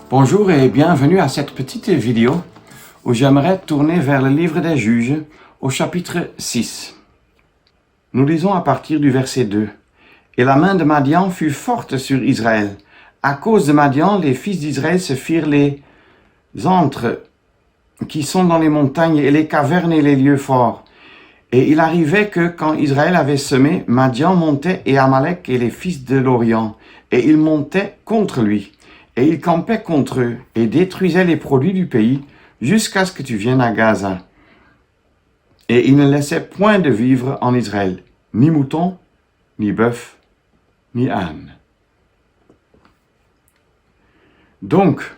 Bonjour et bienvenue à cette petite vidéo où j'aimerais tourner vers le livre des Juges au chapitre 6. Nous lisons à partir du verset 2. « Et la main de Madian fut forte sur Israël. À cause de Madian, les fils d'Israël se firent les antres qui sont dans les montagnes et les cavernes et les lieux forts. Et il arrivait que quand Israël avait semé, Madian montait et Amalek et les fils de l'Orient, et ils montaient contre lui. Et il campait contre eux et détruisait les produits du pays jusqu'à ce que tu viennes à Gaza. Et il ne laissait point de vivre en Israël, ni mouton, ni bœuf, ni âne. » Donc,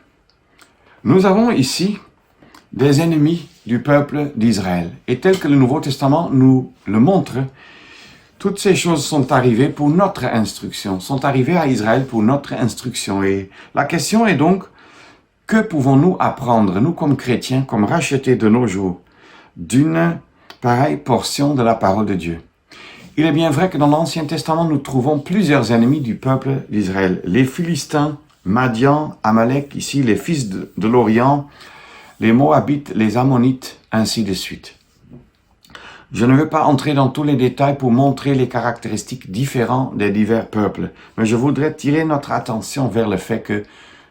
nous avons ici des ennemis du peuple d'Israël. Et tel que le Nouveau Testament nous le montre, toutes ces choses sont arrivées pour notre instruction, sont arrivées à Israël pour notre instruction. Et la question est donc, que pouvons-nous apprendre, nous comme chrétiens, comme rachetés de nos jours, d'une pareille portion de la parole de Dieu? Il est bien vrai que dans l'Ancien Testament, nous trouvons plusieurs ennemis du peuple d'Israël. Les Philistins, Madian, Amalek, ici les fils de l'Orient, les Moabites, les Ammonites, ainsi de suite. Je ne veux pas entrer dans tous les détails pour montrer les caractéristiques différentes des divers peuples, mais je voudrais tirer notre attention vers le fait que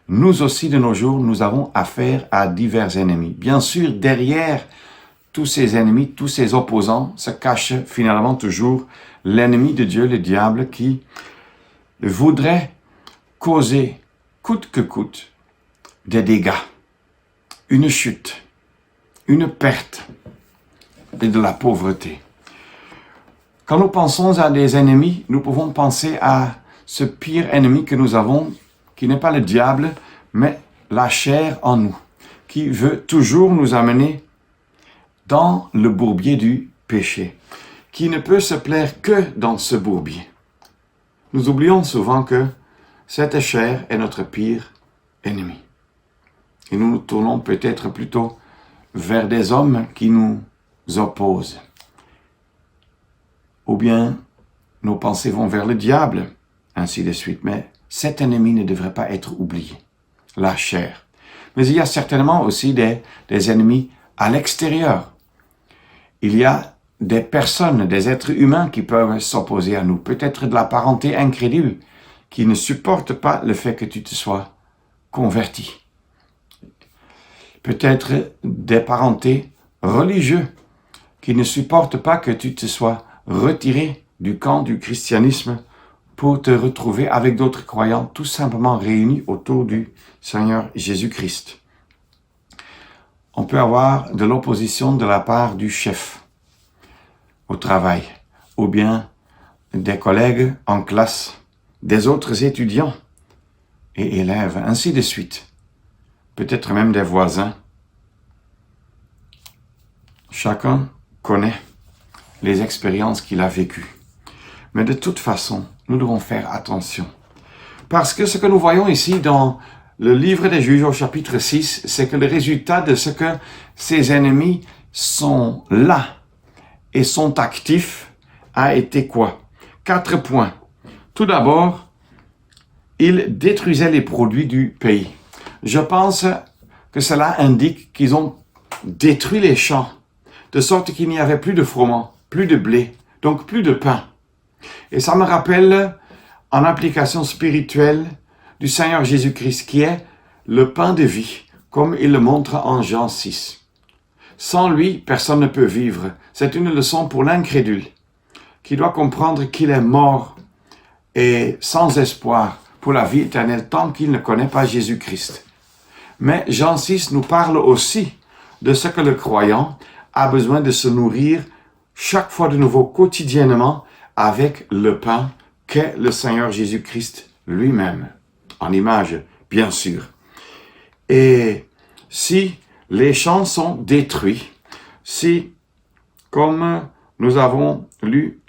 nous aussi de nos jours, nous avons affaire à divers ennemis. Bien sûr, derrière tous ces ennemis, tous ces opposants, se cache finalement toujours l'ennemi de Dieu, le diable, qui voudrait causer, coûte que coûte, des dégâts, une chute, une perte et de la pauvreté. Quand nous pensons à des ennemis, nous pouvons penser à ce pire ennemi que nous avons, qui n'est pas le diable, mais la chair en nous, qui veut toujours nous amener dans le bourbier du péché, qui ne peut se plaire que dans ce bourbier. Nous oublions souvent que cette chair est notre pire ennemi. Et nous nous tournons peut-être plutôt vers des hommes qui nous opposent. Ou bien nos pensées vont vers le diable, ainsi de suite. Mais cet ennemi ne devrait pas être oublié, la chair. Mais il y a certainement aussi des ennemis à l'extérieur. Il y a des personnes, des êtres humains qui peuvent s'opposer à nous. Peut-être de la parenté incrédule qui ne supporte pas le fait que tu te sois converti. Peut-être des parentés religieux qui ne supportent pas que tu te sois retiré du camp du christianisme pour te retrouver avec d'autres croyants tout simplement réunis autour du Seigneur Jésus-Christ. On peut avoir de l'opposition de la part du chef au travail, ou bien des collègues en classe, des autres étudiants et élèves, ainsi de suite. Peut-être même des voisins. Chacun connaît les expériences qu'il a vécues. Mais de toute façon, nous devons faire attention. Parce que ce que nous voyons ici dans le livre des Juges au chapitre 6, c'est que le résultat de ce que ces ennemis sont là et sont actifs a été quoi? 4 points. Tout d'abord, ils détruisaient les produits du pays. Je pense que cela indique qu'ils ont détruit les champs, de sorte qu'il n'y avait plus de froment, plus de blé, donc plus de pain. Et ça me rappelle, en application spirituelle, du Seigneur Jésus-Christ, qui est le pain de vie, comme il le montre en Jean 6. Sans lui, personne ne peut vivre. C'est une leçon pour l'incrédule, qui doit comprendre qu'il est mort et sans espoir pour la vie éternelle tant qu'il ne connaît pas Jésus-Christ. Mais Jean 6 nous parle aussi de ce que le croyant a besoin de se nourrir chaque fois de nouveau, quotidiennement, avec le pain qu'est le Seigneur Jésus-Christ lui-même, en image, bien sûr. Et si les champs sont détruits, si, comme nous avons lu,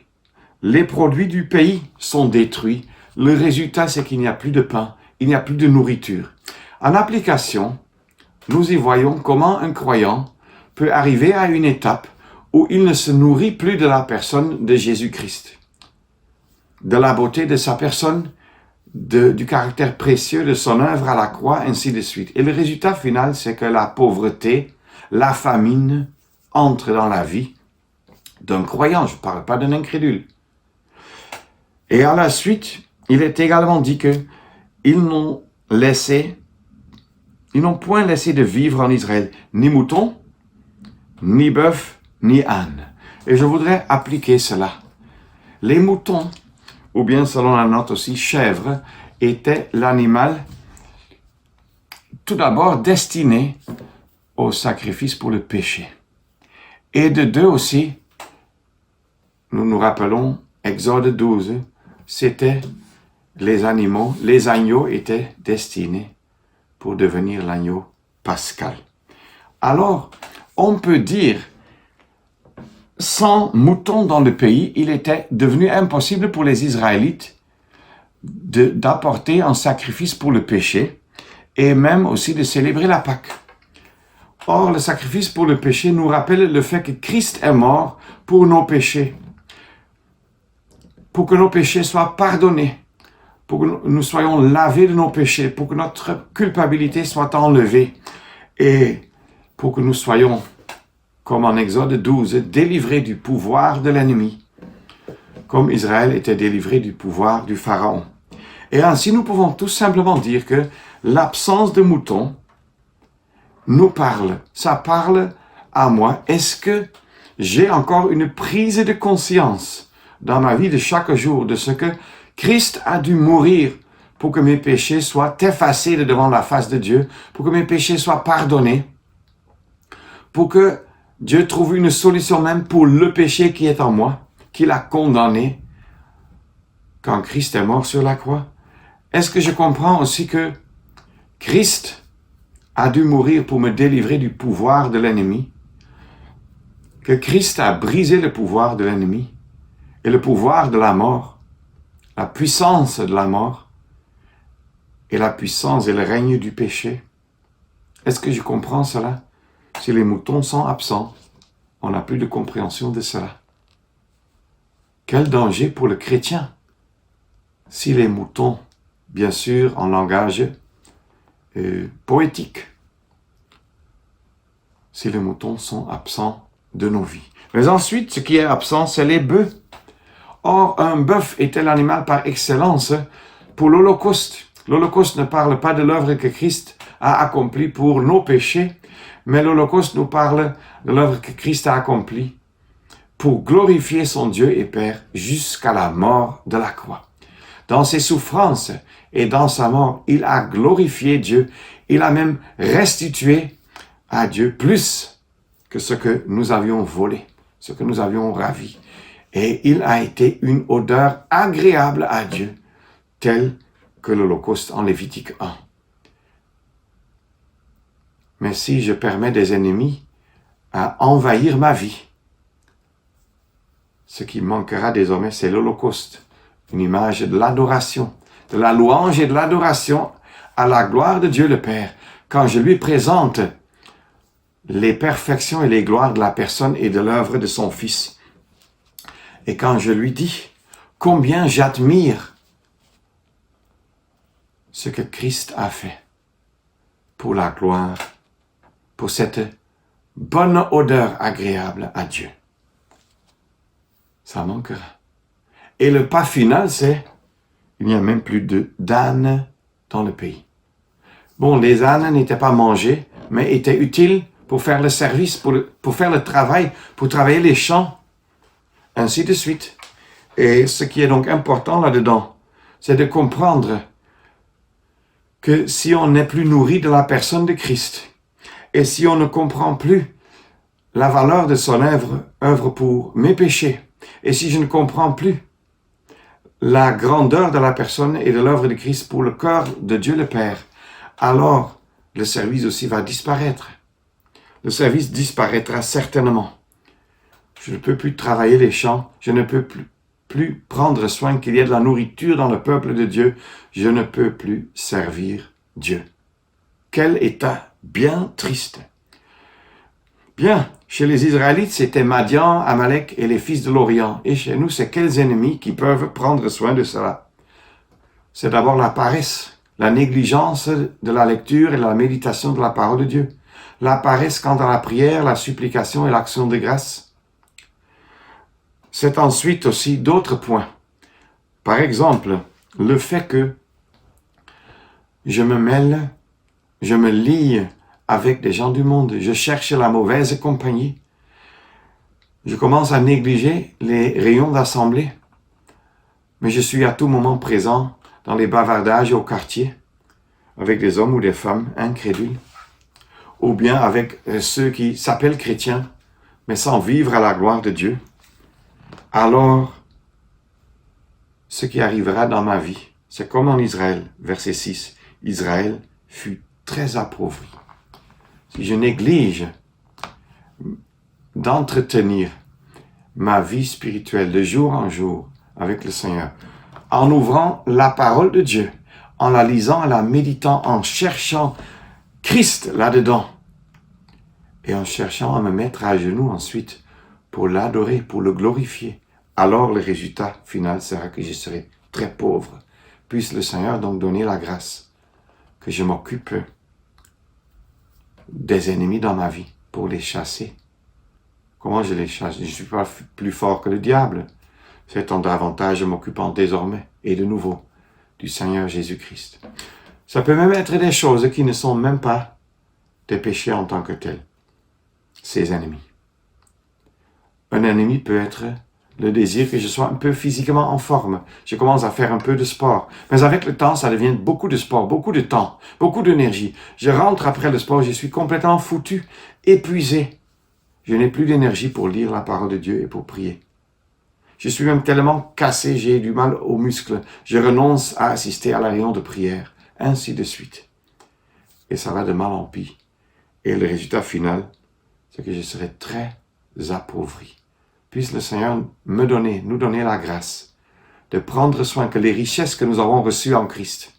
les produits du pays sont détruits, le résultat c'est qu'il n'y a plus de pain, il n'y a plus de nourriture. En application, nous y voyons comment un croyant peut arriver à une étape où il ne se nourrit plus de la personne de Jésus-Christ, de la beauté de sa personne, du caractère précieux de son œuvre à la croix, ainsi de suite. Et le résultat final, c'est que la pauvreté, la famine entrent dans la vie d'un croyant, je ne parle pas d'un incrédule. Et à la suite, il est également dit que ils n'ont point laissé de vivre en Israël ni moutons, ni bœuf, ni âne. Et je voudrais appliquer cela. Les moutons, ou bien selon la note aussi, chèvre, étaient l'animal tout d'abord destiné au sacrifice pour le péché. Et de deux aussi, nous nous rappelons, Exode 12, c'était les agneaux étaient destinés pour devenir l'agneau pascal. Alors, on peut dire, sans moutons dans le pays, il était devenu impossible pour les Israélites d'apporter un sacrifice pour le péché et même aussi de célébrer la Pâque. Or, le sacrifice pour le péché nous rappelle le fait que Christ est mort pour nos péchés, pour que nos péchés soient pardonnés, pour que nous soyons lavés de nos péchés, pour que notre culpabilité soit enlevée et pour que nous soyons, comme en Exode 12, délivrés du pouvoir de l'ennemi, comme Israël était délivré du pouvoir du Pharaon. Et ainsi, nous pouvons tout simplement dire que l'absence de moutons nous parle. Ça parle à moi. Est-ce que j'ai encore une prise de conscience dans ma vie de chaque jour de ce que Christ a dû mourir pour que mes péchés soient effacés de devant la face de Dieu, pour que mes péchés soient pardonnés, pour que Dieu trouve une solution même pour le péché qui est en moi, qu'il a condamné quand Christ est mort sur la croix? Est-ce que je comprends aussi que Christ a dû mourir pour me délivrer du pouvoir de l'ennemi? Que Christ a brisé le pouvoir de l'ennemi et le pouvoir de la mort, la puissance de la mort et la puissance et le règne du péché? Est-ce que je comprends cela? Si les moutons sont absents, on n'a plus de compréhension de cela. Quel danger pour le chrétien si les moutons, bien sûr en langage poétique, si les moutons sont absents de nos vies. Mais ensuite, ce qui est absent, c'est les bœufs. Or, un bœuf était l'animal par excellence pour l'Holocauste. L'Holocauste ne parle pas de l'œuvre que Christ a accomplie pour nos péchés, mais l'Holocauste nous parle de l'œuvre que Christ a accomplie pour glorifier son Dieu et Père jusqu'à la mort de la croix. Dans ses souffrances et dans sa mort, il a glorifié Dieu. Il a même restitué à Dieu plus que ce que nous avions volé, ce que nous avions ravi. Et il a été une odeur agréable à Dieu, telle que l'Holocauste en Lévitique 1. Mais si je permets des ennemis à envahir ma vie, ce qui manquera désormais, c'est l'Holocauste, une image de l'adoration, de la louange et de l'adoration à la gloire de Dieu le Père, quand je lui présente les perfections et les gloires de la personne et de l'œuvre de son Fils. Et quand je lui dis combien j'admire ce que Christ a fait pour la gloire, pour cette bonne odeur agréable à Dieu. Ça manquera. Et le pas final, c'est il n'y a même plus d'ânes dans le pays. Bon, les ânes n'étaient pas mangés, mais étaient utiles pour faire le service, pour faire le travail, pour travailler les champs, ainsi de suite. Et ce qui est donc important là-dedans, c'est de comprendre que si on n'est plus nourri de la personne de Christ, et si on ne comprend plus la valeur de son œuvre pour mes péchés, et si je ne comprends plus la grandeur de la personne et de l'œuvre de Christ pour le cœur de Dieu le Père, alors le service aussi va disparaître. Le service disparaîtra certainement. Je ne peux plus travailler les champs, je ne peux plus prendre soin qu'il y ait de la nourriture dans le peuple de Dieu, je ne peux plus servir Dieu. Quel état bien triste. Bien, chez les Israélites, c'était Madian, Amalek et les fils de l'Orient. Et chez nous, c'est quels ennemis qui peuvent prendre soin de cela? c'est d'abord la paresse, la négligence de la lecture et la méditation de la parole de Dieu. La paresse quant à la prière, la supplication et l'action de grâce. C'est ensuite aussi d'autres points. Par exemple, le fait que je me mêle, je me lie avec des gens du monde, je cherche la mauvaise compagnie. Je commence à négliger les réunions d'assemblée, mais je suis à tout moment présent dans les bavardages au quartier, avec des hommes ou des femmes incrédules, ou bien avec ceux qui s'appellent chrétiens, mais sans vivre à la gloire de Dieu. Alors, ce qui arrivera dans ma vie, c'est comme en Israël, verset 6, Israël fut très appauvri. Si je néglige d'entretenir ma vie spirituelle de jour en jour avec le Seigneur, en ouvrant la parole de Dieu, en la lisant, en la méditant, en cherchant Christ là-dedans, et en cherchant à me mettre à genoux ensuite pour l'adorer, pour le glorifier, alors le résultat final sera que je serai très pauvre. Puisse le Seigneur donc donner la grâce que je m'occupe des ennemis dans ma vie pour les chasser. Comment je les chasse? Je ne suis pas plus fort que le diable. C'est tant davantage m'occupant désormais et de nouveau du Seigneur Jésus-Christ. Ça peut même être des choses qui ne sont même pas des péchés en tant que tels. Ses ennemis. Un ennemi peut être le désir que je sois un peu physiquement en forme. Je commence à faire un peu de sport. Mais avec le temps, ça devient beaucoup de sport, beaucoup de temps, beaucoup d'énergie. Je rentre après le sport, je suis complètement foutu, épuisé. Je n'ai plus d'énergie pour lire la parole de Dieu et pour prier. Je suis même tellement cassé, j'ai du mal aux muscles. Je renonce à assister à la réunion de prière, ainsi de suite. Et ça va de mal en pis. Et le résultat final, c'est que je serai très appauvri. Puisse le Seigneur nous donner la grâce de prendre soin que les richesses que nous avons reçues en Christ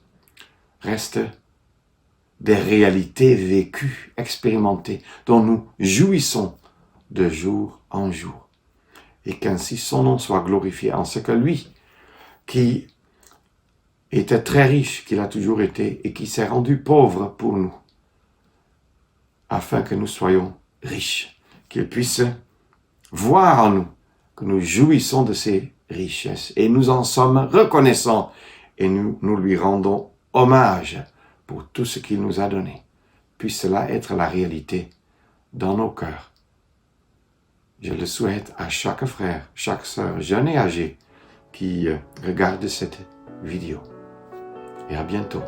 restent des réalités vécues, expérimentées, dont nous jouissons de jour en jour. Et qu'ainsi son nom soit glorifié en ce que lui, qui était très riche, qu'il a toujours été, et qui s'est rendu pauvre pour nous, afin que nous soyons riches, qu'il puisse voir en nous que nous jouissons de ces richesses et nous en sommes reconnaissants et nous lui rendons hommage pour tout ce qu'il nous a donné. Puisse cela être la réalité dans nos cœurs. Je le souhaite à chaque frère, chaque sœur, jeune et âgé, qui regarde cette vidéo. Et à bientôt.